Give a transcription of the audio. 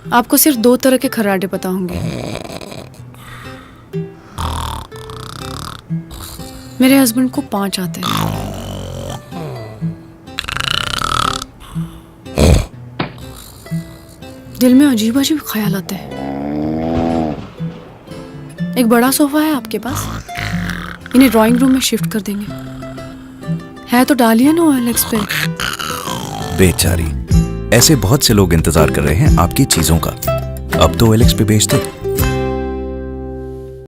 आपको सिर्फ 2 तरह के खर्राटे पता होंगे। मेरे हस्बैंड को 5 आते हैं। दिल में अजीब अजीब ख्याल आते हैं। एक बड़ा सोफा है आपके पास, इन्हें ड्राइंग रूम में शिफ्ट कर देंगे। है तो डालिए ना OLX पे। बेचारी, ऐसे बहुत से लोग इंतजार कर रहे हैं आपकी चीजों का। अब तो OLX पे बेच दो।